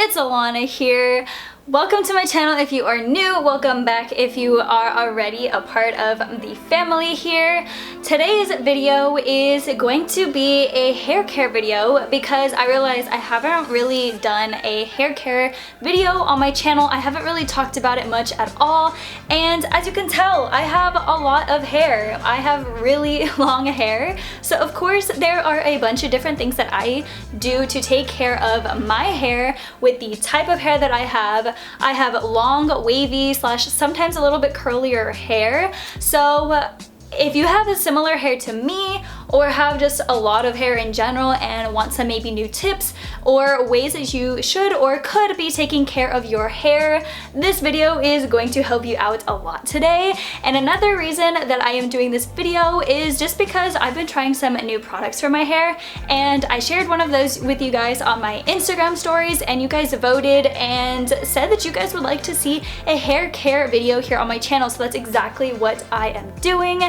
it's Alana here. Welcome to my channel if you are new, welcome back if you are already a part of the family here. Today's video is going to be a hair care video because I realized I haven't really done a hair care video on my channel. I haven't really talked about it much at all, and as you can tell, I have a lot of hair. I have really long hair, so of course there are a bunch of different things that I do to take care of my hair with the type of hair that I have. I have long, wavy / sometimes a little bit curlier hair. So if you have a similar hair to me or have just a lot of hair in general and want some maybe new tips or ways that you should or could be taking care of your hair, this video is going to help you out a lot today. And another reason that I am doing this video is just because I've been trying some new products for my hair, and I shared one of those with you guys on my Instagram stories, and you guys voted and said that you guys would like to see a hair care video here on my channel, so that's exactly what I am doing.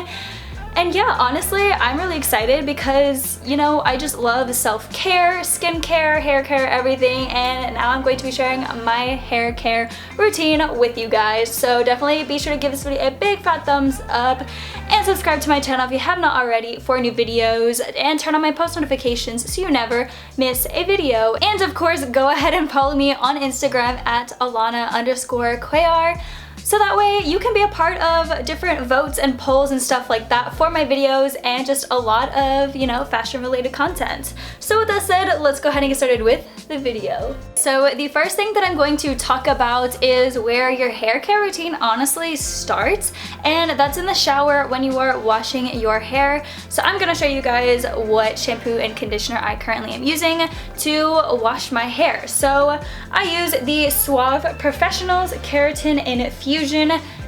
And yeah, honestly, I'm really excited because, you know, I just love self-care, skincare, hair care, everything, and now I'm going to be sharing my hair care routine with you guys. So definitely be sure to give this video a big fat thumbs up and subscribe to my channel if you have not already for new videos, and turn on my post notifications so you never miss a video. And of course, go ahead and follow me on Instagram at Allanna_Cuellar. So that way you can be a part of different votes and polls and stuff like that for my videos, and just a lot of, you know, fashion related content. So with that said, let's go ahead and get started with the video. So the first thing that I'm going to talk about is where your hair care routine honestly starts, and that's in the shower when you are washing your hair. So I'm gonna show you guys what shampoo and conditioner I currently am using to wash my hair. So I use the Suave Professionals Keratin Infusion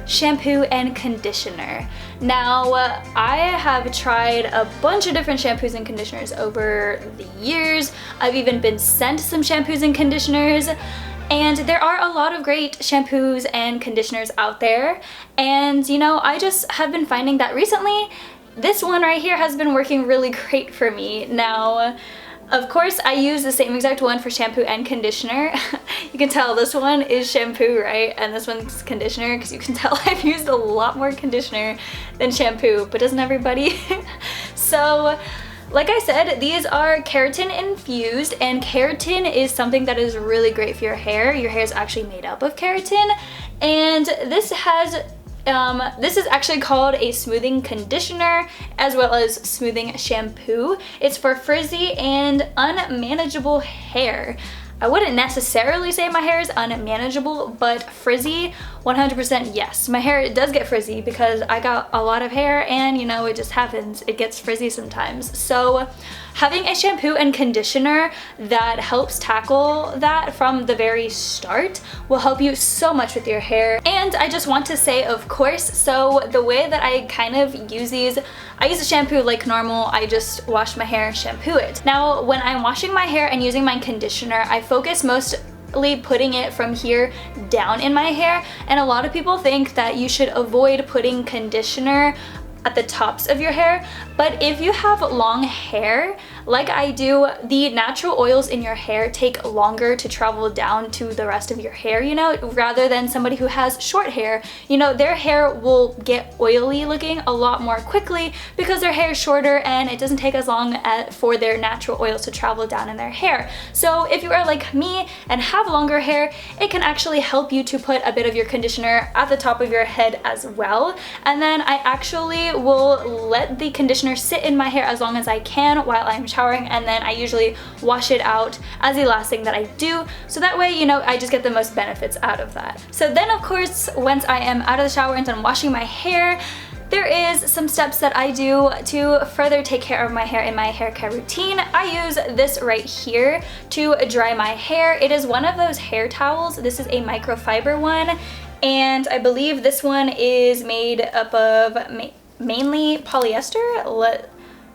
shampoo and conditioner. Now, I have tried a bunch of different shampoos and conditioners over the years. I've even been sent some shampoos and conditioners, and there are a lot of great shampoos and conditioners out there. And you know, I just have been finding that recently this one right here has been working really great for me. Now, of course, I use the same exact one for shampoo and conditioner. You can tell this one is shampoo, right? And this one's conditioner, because you can tell I've used a lot more conditioner than shampoo, but doesn't everybody? So, like I said, these are keratin infused, and keratin is something that is really great for your hair. Your hair is actually made up of keratin, and this is actually called a smoothing conditioner as well as smoothing shampoo. It's for frizzy and unmanageable hair. I wouldn't necessarily say my hair is unmanageable, but frizzy, 100% yes. My hair does get frizzy because I got a lot of hair, and you know, it just happens. It gets frizzy sometimes. So having a shampoo and conditioner that helps tackle that from the very start will help you so much with your hair. And I just want to say, of course, so the way that I kind of use these, I use a shampoo like normal. I just wash my hair, shampoo it. Now, when I'm washing my hair and using my conditioner, I focus mostly putting it from here down in my hair, and a lot of people think that you should avoid putting conditioner at the tops of your hair, but if you have long hair like I do, the natural oils in your hair take longer to travel down to the rest of your hair, you know, rather than somebody who has short hair. You know, their hair will get oily looking a lot more quickly because their hair is shorter and it doesn't take as long for their natural oils to travel down in their hair. So if you are like me and have longer hair, it can actually help you to put a bit of your conditioner at the top of your head as well. And then I actually will let the conditioner sit in my hair as long as I can while I'm showering, and then I usually wash it out as the last thing that I do, so that way, you know, I just get the most benefits out of that. So then of course, once I am out of the shower and done washing my hair, there is some steps that I do to further take care of my hair in my hair care routine. I use this right here to dry my hair. It is one of those hair towels. This is a microfiber one, and I believe this one is made up of mainly polyester.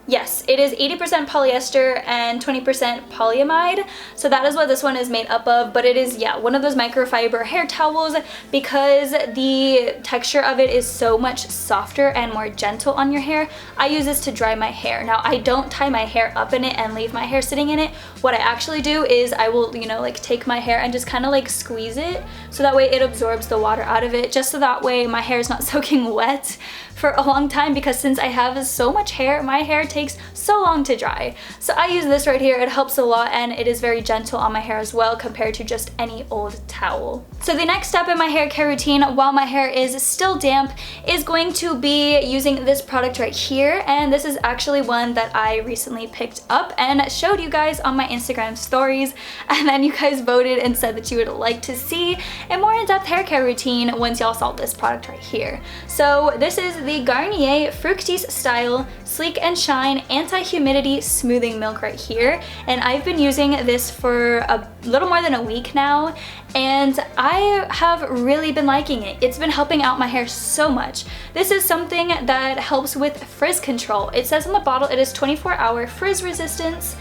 Yes, it is 80% polyester and 20% polyamide. So that is what this one is made up of, but it is, yeah, one of those microfiber hair towels because the texture of it is so much softer and more gentle on your hair. I use this to dry my hair. Now, I don't tie my hair up in it and leave my hair sitting in it. What I actually do is I will, you know, like take my hair and just kind of like squeeze it so that way it absorbs the water out of it, just so that way my hair is not soaking wet for a long time, because since I have so much hair, my hair takes so long to dry. So I use this right here. It helps a lot and it is very gentle on my hair as well compared to just any old towel. So the next step in my hair care routine while my hair is still damp is going to be using this product right here, and this is actually one that I recently picked up and showed you guys on my Instagram stories, and then you guys voted and said that you would like to see a more in-depth hair care routine once y'all saw this product right here. So this is the Garnier Fructis Style Sleek and Shine Anti-Humidity Smoothing Milk right here, and I've been using this for a little more than a week now, and I have really been liking it. It's been helping out my hair so much. This is something that helps with frizz control. It says on the bottle it is 24-hour frizz resistance,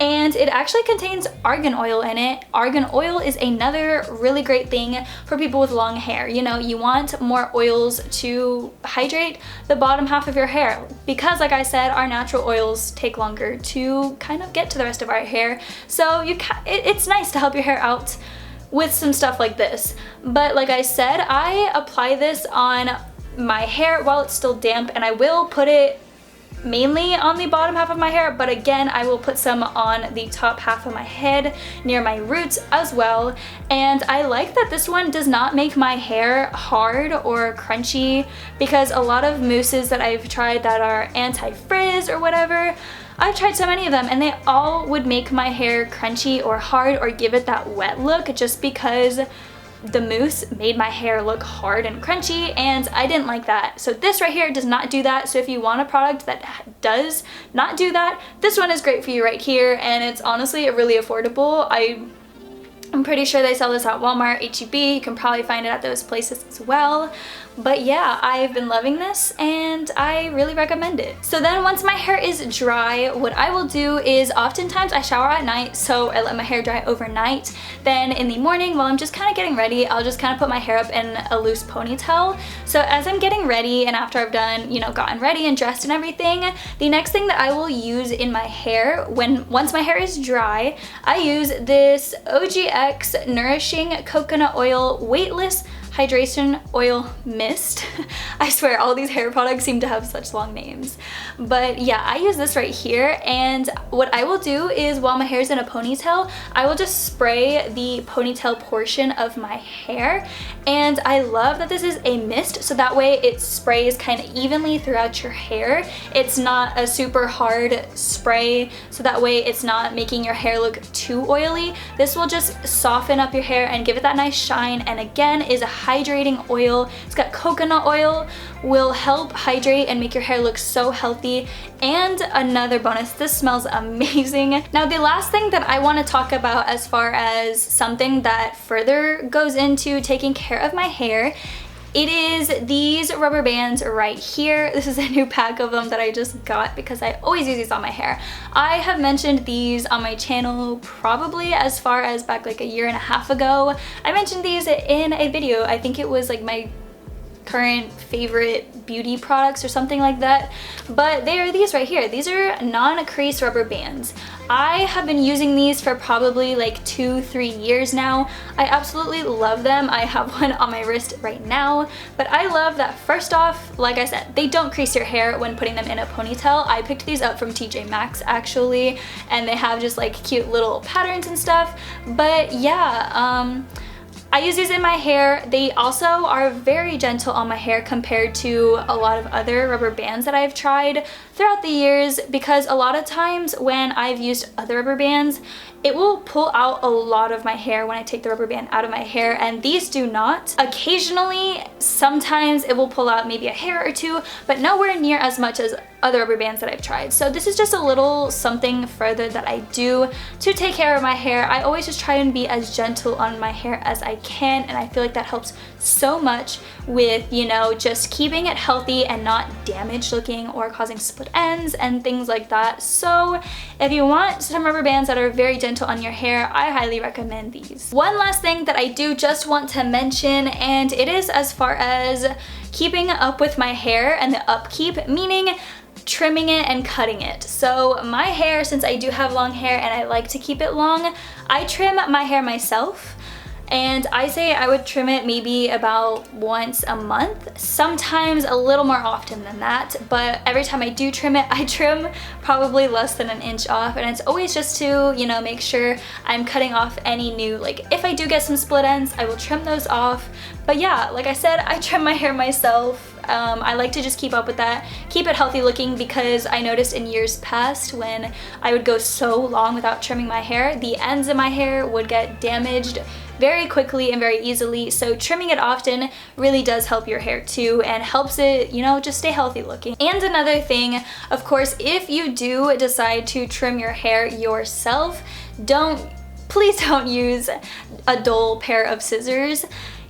and it actually contains argan oil in it. Argan oil is another really great thing for people with long hair. You know, you want more oils to hydrate the bottom half of your hair because, like I said, our natural oils take longer to kind of get to the rest of our hair. So it's nice to help your hair out with some stuff like this. But like I said, I apply this on my hair while it's still damp, and I will put it mainly on the bottom half of my hair, but again, I will put some on the top half of my head near my roots as well. And I like that this one does not make my hair hard or crunchy, because a lot of mousses that I've tried that are anti-frizz or whatever, I've tried so many of them and they all would make my hair crunchy or hard or give it that wet look just because the mousse made my hair look hard and crunchy, and I didn't like that. So this right here does not do that. So if you want a product that does not do that, this one is great for you right here, and it's honestly really affordable. I'm pretty sure they sell this at Walmart, H-E-B. You can probably find it at those places as well. But yeah, I've been loving this and I really recommend it. So then once my hair is dry, what I will do is oftentimes I shower at night, so I let my hair dry overnight. Then in the morning, while I'm just kind of getting ready, I'll just kind of put my hair up in a loose ponytail. So as I'm getting ready and after I've done, you know, gotten ready and dressed and everything, the next thing that I will use in my hair once my hair is dry, I use this OGX Nourishing Coconut Oil Weightless Hydration Oil Mist. I swear all these hair products seem to have such long names. But yeah, I use this right here, and what I will do is while my hair is in a ponytail, I will just spray the ponytail portion of my hair. And I love that this is a mist, so that way it sprays kind of evenly throughout your hair. It's not a super hard spray, so that way it's not making your hair look too oily. This will just soften up your hair and give it that nice shine, and again is a hydrating oil. It's got coconut oil, will help hydrate and make your hair look so healthy. And another bonus, this smells amazing. Now the last thing that I want to talk about as far as something that further goes into taking care of my hair, it is these rubber bands right here. This is a new pack of them that I just got because I always use these on my hair. I have mentioned these on my channel probably as far as back like a year and a half ago. I mentioned these in a video. I think it was like my current favorite beauty products or something like that, but they are these right here. These are non-crease rubber bands. I have been using these for probably like 2-3 years now. I absolutely love them. I have one on my wrist right now, but I love that first off, like I said, they don't crease your hair when putting them in a ponytail. I picked these up from TJ Maxx actually, and they have just like cute little patterns and stuff. But yeah, I use these in my hair. They also are very gentle on my hair compared to a lot of other rubber bands that I've tried throughout the years, because a lot of times when I've used other rubber bands, it will pull out a lot of my hair when I take the rubber band out of my hair, and these do not. Occasionally, sometimes it will pull out maybe a hair or two, but nowhere near as much as other rubber bands that I've tried. So this is just a little something further that I do to take care of my hair. I always just try and be as gentle on my hair as I can, and I feel like that helps so much with, you know, just keeping it healthy and not damaged looking or causing split ends and things like that. So if you want some rubber bands that are very gentle on your hair, I highly recommend these. One last thing that I do just want to mention, and it is as far as keeping up with my hair and the upkeep, meaning trimming it and cutting it. So my hair, since I do have long hair and I like to keep it long, I trim my hair myself. And I say I would trim it maybe about once a month, sometimes a little more often than that, but every time I do trim it, I trim probably less than an inch off, and it's always just to, you know, make sure I'm cutting off any new, like if I do get some split ends, I will trim those off. But yeah, like I said, I trim my hair myself. I like to just keep up with that, keep it healthy looking, because I noticed in years past when I would go so long without trimming my hair, the ends of my hair would get damaged very quickly and very easily. So trimming it often really does help your hair too, and helps it, you know, just stay healthy looking. And another thing, of course, if you do decide to trim your hair yourself, please don't use a dull pair of scissors.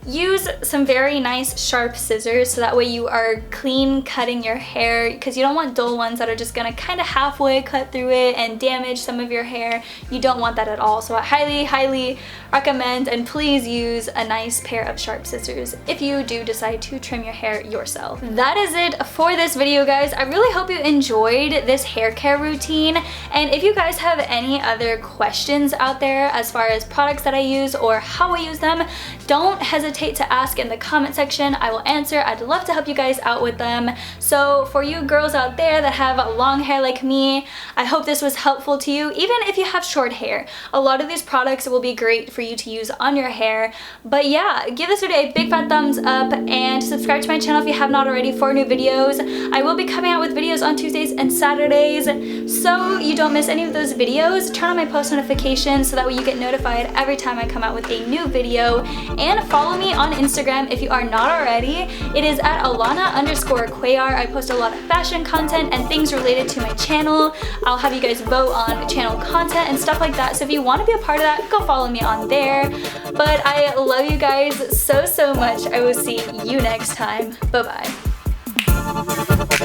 Use some very nice sharp scissors so that way you are clean cutting your hair, because you don't want dull ones that are just gonna kind of halfway cut through it and damage some of your hair. You don't want that at all. So I highly recommend, and please use a nice pair of sharp scissors if you do decide to trim your hair yourself. That is it for this video, guys. I really hope you enjoyed this hair care routine, and if you guys have any other questions out there as far as products that I use or how I use them, don't hesitate to ask in the comment section. I will answer. I'd love to help you guys out with them. So for you girls out there that have long hair like me, I hope this was helpful to you. Even if you have short hair, a lot of these products will be great for you to use on your hair. But yeah, give this video a big fat thumbs up and subscribe to my channel if you have not already for new videos. I will be coming out with videos on Tuesdays and Saturdays, so you don't miss any of those videos. Turn on my post notifications so that way you get notified every time I come out with a new video. And follow me on Instagram if you are not already. It is at Allanna_Cuellar. I post a lot of fashion content and things related to my channel. I'll have you guys vote on channel content and stuff like that. So if you want to be a part of that, go follow me on there. But I love you guys so much. I will see you next time. Bye bye.